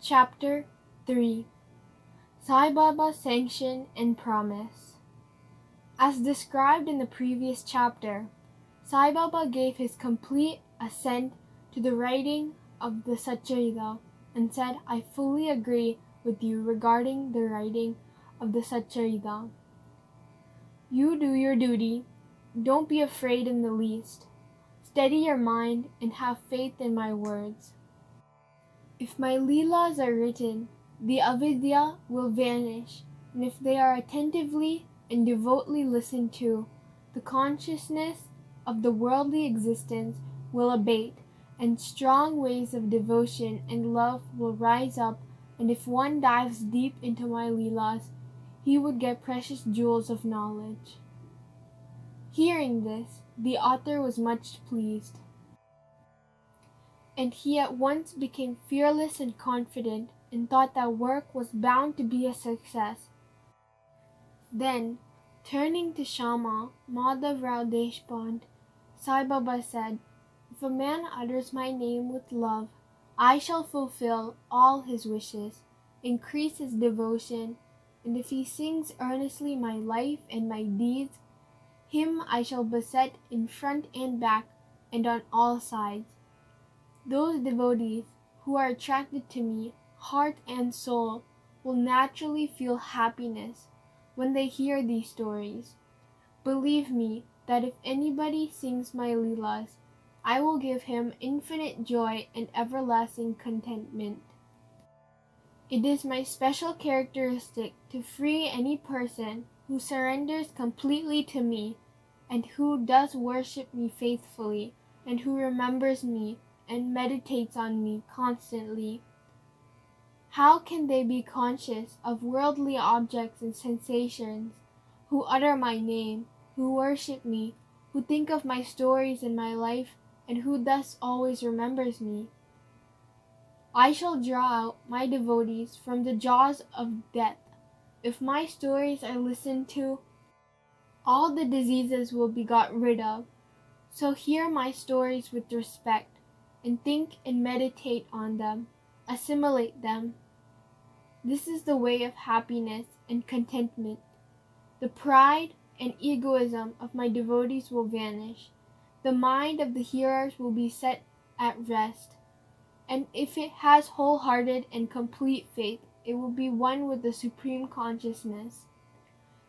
Chapter 3 Sai Baba's Sanction and Promise. As described in the previous chapter, Sai Baba gave his complete assent to the writing of the Satcharitra and said, "I fully agree with you regarding the writing of the Satcharitra. You do your duty, don't be afraid in the least. Steady your mind and have faith in my words. If my Leelas are written, the avidya will vanish, and if they are attentively and devotedly listened to, the consciousness of the worldly existence will abate, and strong waves of devotion and love will rise up, and if one dives deep into my Leelas, he would get precious jewels of knowledge." Hearing this, the author was much pleased, and he at once became fearless and confident and thought that work was bound to be a success. Then, turning to Shama Madhavrao Deshpande, Sai Baba said, "If a man utters my name with love, I shall fulfill all his wishes, increase his devotion, and if he sings earnestly my life and my deeds, him I shall beset in front and back and on all sides. Those devotees who are attracted to me, heart and soul, will naturally feel happiness when they hear these stories. Believe me that if anybody sings my Leelas, I will give him infinite joy and everlasting contentment. It is my special characteristic to free any person who surrenders completely to me, and who does worship me faithfully, and who remembers me and meditates on me constantly. How can they be conscious of worldly objects and sensations, who utter my name, who worship me, who think of my stories and my life, and who thus always remembers me? I shall draw out my devotees from the jaws of death. If my stories are listened to, all the diseases will be got rid of. So hear my stories with respect, and think and meditate on them, assimilate them. This is the way of happiness and contentment. The pride and egoism of my devotees will vanish. The mind of the hearers will be set at rest, and if it has wholehearted and complete faith, it will be one with the Supreme Consciousness.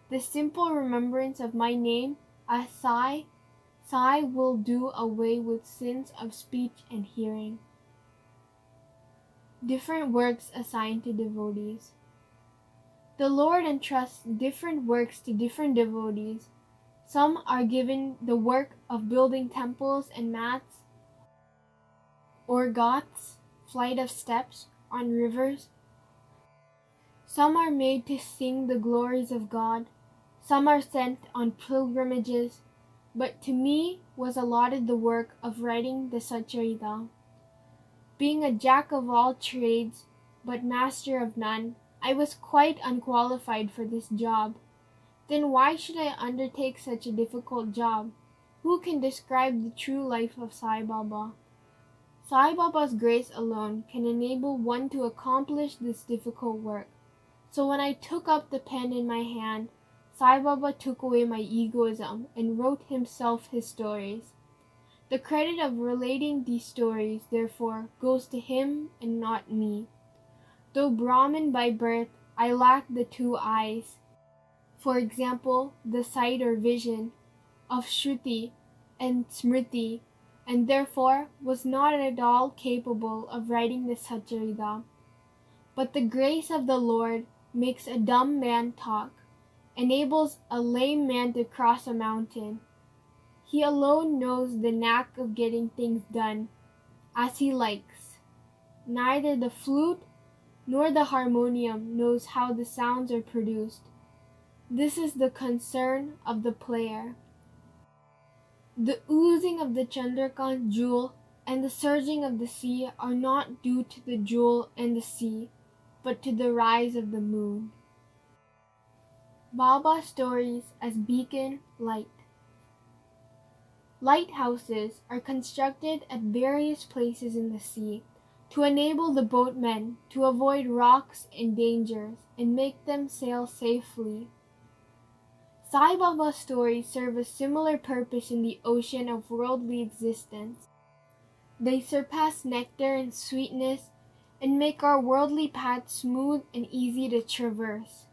The simple remembrance of my name as Sai will do away with sins of speech and hearing." Different works assigned to devotees. The Lord entrusts different works to different devotees. Some are given the work of building temples and mats, or ghats, flight of steps on rivers. Some are made to sing the glories of God. Some are sent on pilgrimages. But to me was allotted the work of writing the Satcharitra. Being a jack of all trades, but master of none, I was quite unqualified for this job. Then why should I undertake such a difficult job? Who can describe the true life of Sai Baba? Sai Baba's grace alone can enable one to accomplish this difficult work. So when I took up the pen in my hand, Sai Baba took away my egoism and wrote himself his stories. The credit of relating these stories, therefore, goes to him and not me. Though Brahmin by birth, I lack the two eyes. For example, the sight or vision of Shruti and Smriti, and therefore was not at all capable of writing the Satcharitra. But the grace of the Lord makes a dumb man talk, enables a lame man to cross a mountain. He alone knows the knack of getting things done as he likes. Neither the flute nor the harmonium knows how the sounds are produced. This is the concern of the player. The oozing of the Chandrakant jewel and the surging of the sea are not due to the jewel and the sea, but to the rise of the moon. Baba stories as beacon light. Lighthouses are constructed at various places in the sea to enable the boatmen to avoid rocks and dangers and make them sail safely. Sai Baba's stories serve a similar purpose in the ocean of worldly existence. They surpass nectar and sweetness and make our worldly path smooth and easy to traverse.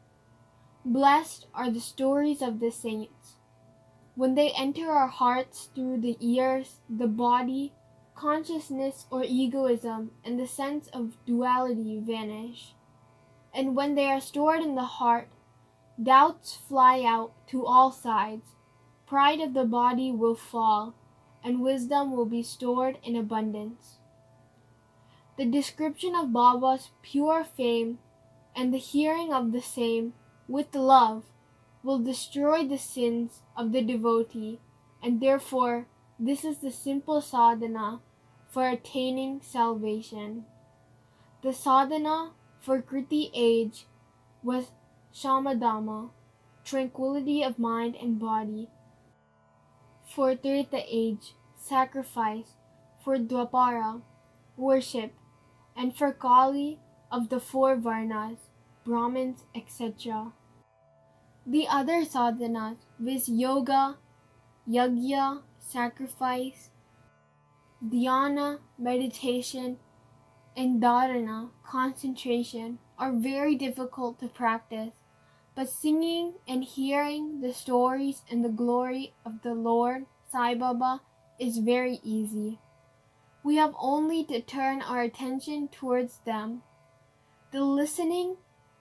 Blessed are the stories of the saints. When they enter our hearts through the ears, the body, consciousness or egoism and the sense of duality vanish. And when they are stored in the heart, doubts fly out to all sides, pride of the body will fall, and wisdom will be stored in abundance. The description of Baba's pure fame and the hearing of the same with love will destroy the sins of the devotee, and therefore this is the simple sadhana for attaining salvation. The sadhana for Kriti age was Shamadama, tranquility of mind and body. For Trita age, sacrifice. For Dwapara, worship. And for Kali, of the four Varnas, Brahmins, etc. The other sadhanas, viz. Yoga, Yajna, sacrifice, Dhyana, meditation, and Dharana, concentration, are very difficult to practice, but singing and hearing the stories and the glory of the Lord Sai Baba is very easy. We have only to turn our attention towards them. The listening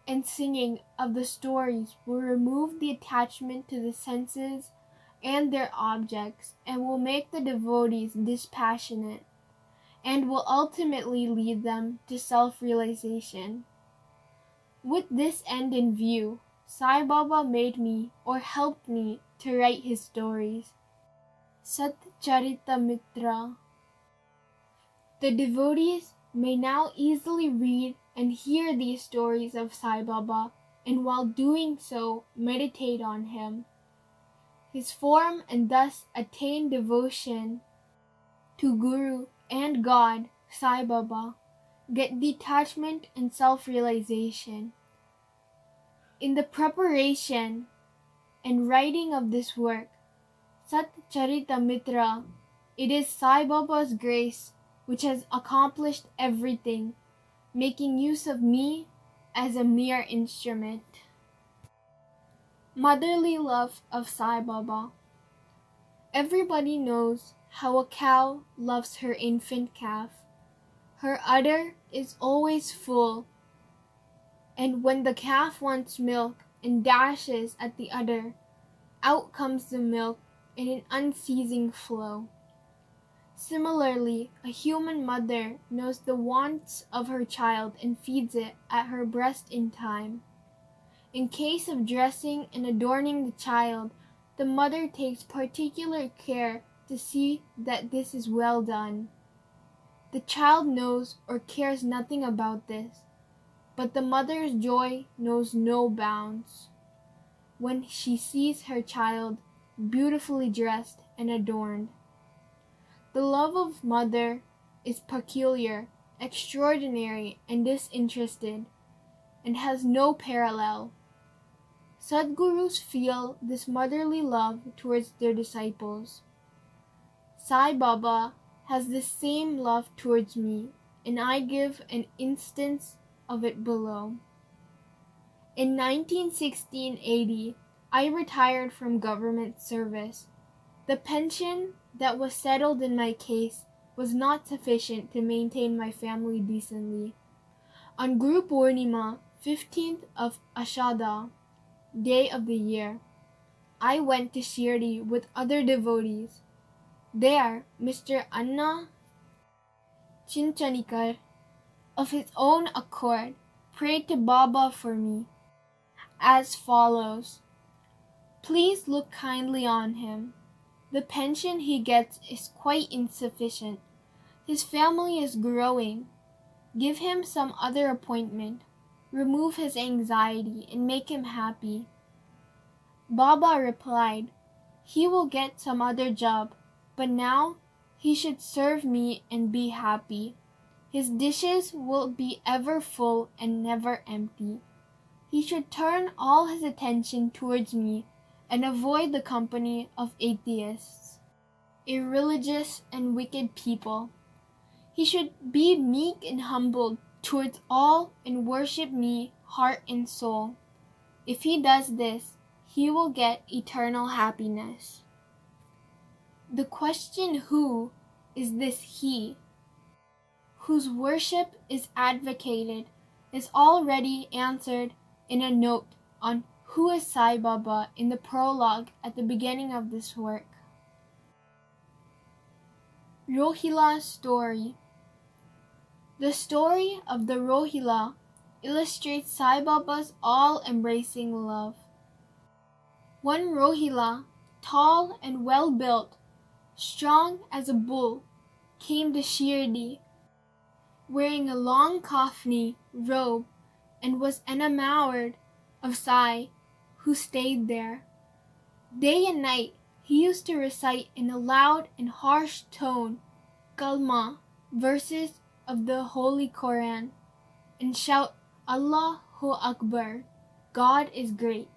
and singing of the stories will remove the attachment to the senses and their objects and will make the devotees dispassionate and will ultimately lead them to self-realization. With this end in view, Sai Baba made me or helped me to write his stories. Satcharitra. The devotees may now easily read and hear these stories of Sai Baba, and while doing so, meditate on him, his form, and thus attain devotion to Guru and God, Sai Baba, get detachment and self-realization. In the preparation and writing of this work, Satcharitra, it is Sai Baba's grace which has accomplished everything, making use of me as a mere instrument. Motherly love of Sai Baba. Everybody knows how a cow loves her infant calf. Her udder is always full, and when the calf wants milk and dashes at the udder, out comes the milk in an unceasing flow. Similarly, a human mother knows the wants of her child and feeds it at her breast in time. In case of dressing and adorning the child, the mother takes particular care to see that this is well done. The child knows or cares nothing about this, but the mother's joy knows no bounds when she sees her child beautifully dressed and adorned. The love of mother is peculiar, extraordinary, and disinterested, and has no parallel. Sadgurus feel this motherly love towards their disciples. Sai Baba has the same love towards me, and I give an instance of it below. In 1916-80, I retired from government service. The pension that was settled in my case was not sufficient to maintain my family decently. On Guru Purnima, 15th of Ashada, day of the year, I went to Shirdi with other devotees. There, Mr. Anna Chinchanikar, of his own accord, prayed to Baba for me, as follows: "Please look kindly on him. The pension he gets is quite insufficient. His family is growing. Give him some other appointment. Remove his anxiety and make him happy." Baba replied, "He will get some other job, but now he should serve me and be happy." His dishes will be ever full and never empty. He should turn all his attention towards me and avoid the company of atheists, irreligious and wicked people. He should be meek and humble towards all and worship me heart and soul. If he does this, he will get eternal happiness. The question who is this he, whose worship is advocated, is already answered in a note on Who is Sai Baba in the prologue at the beginning of this work. Rohila's story. The story of the Rohila illustrates Sai Baba's all-embracing love. One Rohila, tall and well-built, strong as a bull, came to Shirdi, wearing a long kafni robe, and was enamored of Sai, who stayed there. Day and night he used to recite in a loud and harsh tone kalma, verses of the Holy Quran, and shout Allahu Akbar, God is great.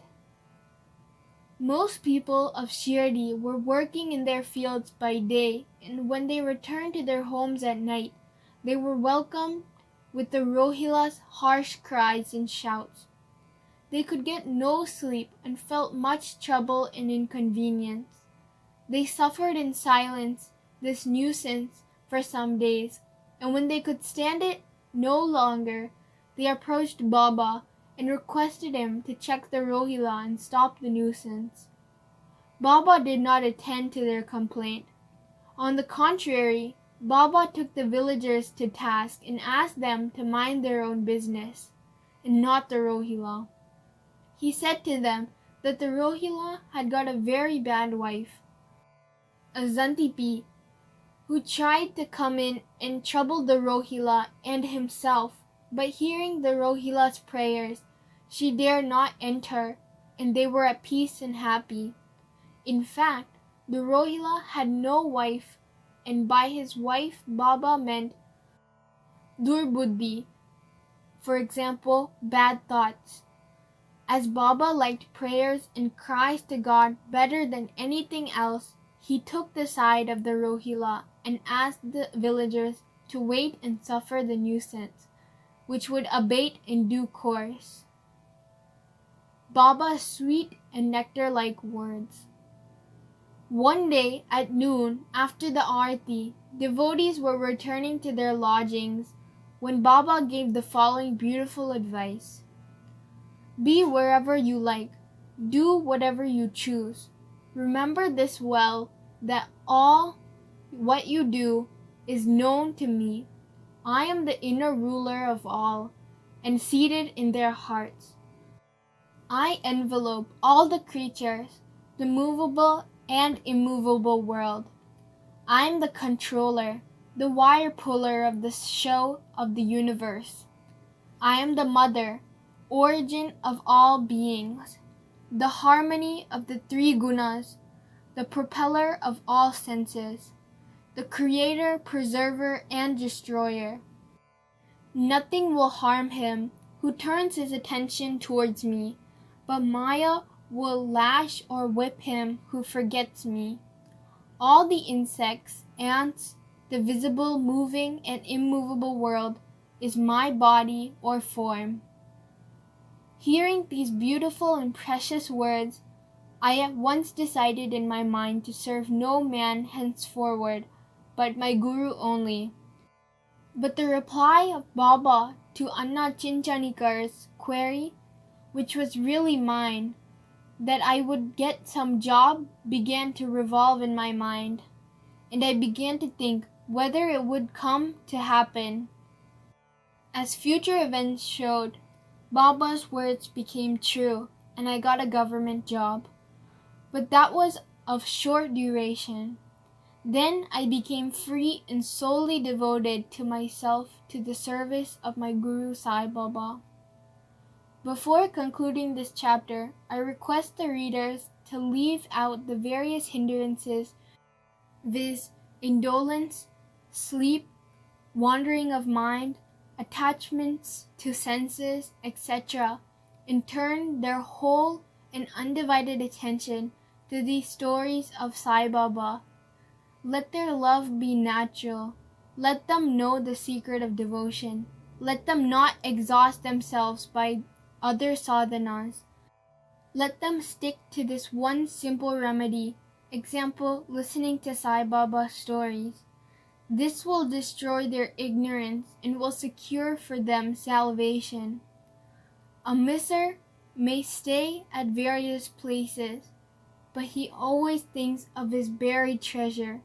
Most people of Shirdi were working in their fields by day, and when they returned to their homes at night, they were welcomed with the Rohila's harsh cries and shouts. They could get no sleep and felt much trouble and inconvenience. They suffered in silence this nuisance for some days, and when they could stand it no longer, they approached Baba and requested him to check the Rohila and stop the nuisance. Baba did not attend to their complaint. On the contrary, Baba took the villagers to task and asked them to mind their own business, and not the Rohila. He said to them that the Rohila had got a very bad wife, a Zantipi, who tried to come in and trouble the Rohila and himself, but hearing the Rohila's prayers, she dared not enter, and they were at peace and happy. In fact, the Rohila had no wife, and by his wife Baba meant Durbuddhi, for example, bad thoughts. As Baba liked prayers and cries to God better than anything else, he took the side of the Rohila and asked the villagers to wait and suffer the nuisance, which would abate in due course. Baba's sweet and nectar-like words. One day at noon, after the Aarti, devotees were returning to their lodgings when Baba gave the following beautiful advice. Be wherever you like, do whatever you choose. Remember this well, that all what you do is known to me. I am the inner ruler of all, and seated in their hearts. I envelope all the creatures, the movable and immovable world. I am the controller, the wire puller of the show of the universe. I am the mother, origin of all beings, the harmony of the three gunas, the propeller of all senses, the creator, preserver, and destroyer. Nothing will harm him who turns his attention towards me, but Maya will lash or whip him who forgets me. All the insects, ants, the visible, moving, and immovable world is my body or form. Hearing these beautiful and precious words, I at once decided in my mind to serve no man henceforward, but my Guru only. But the reply of Baba to Anna Chinchanikar's query, which was really mine, that I would get some job, began to revolve in my mind, and I began to think whether it would come to happen. As future events showed, Baba's words became true, and I got a government job. But that was of short duration. Then I became free and solely devoted to myself to the service of my Guru Sai Baba. Before concluding this chapter, I request the readers to leave out the various hindrances, viz., indolence, sleep, wandering of mind, attachments to senses, etc., and turn their whole and undivided attention to these stories of Sai Baba. Let their love be natural. Let them know the secret of devotion. Let them not exhaust themselves by other sadhanas. Let them stick to this one simple remedy, example, listening to Sai Baba's stories. This will destroy their ignorance and will secure for them salvation. A misser may stay at various places, but he always thinks of his buried treasure.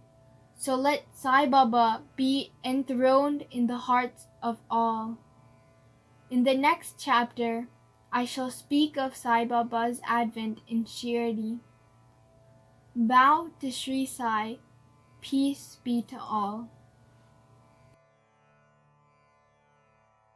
So let Sai Baba be enthroned in the hearts of all. In the next chapter, I shall speak of Sai Baba's advent in Shirdi. Bow to Sri Sai. Peace be to all.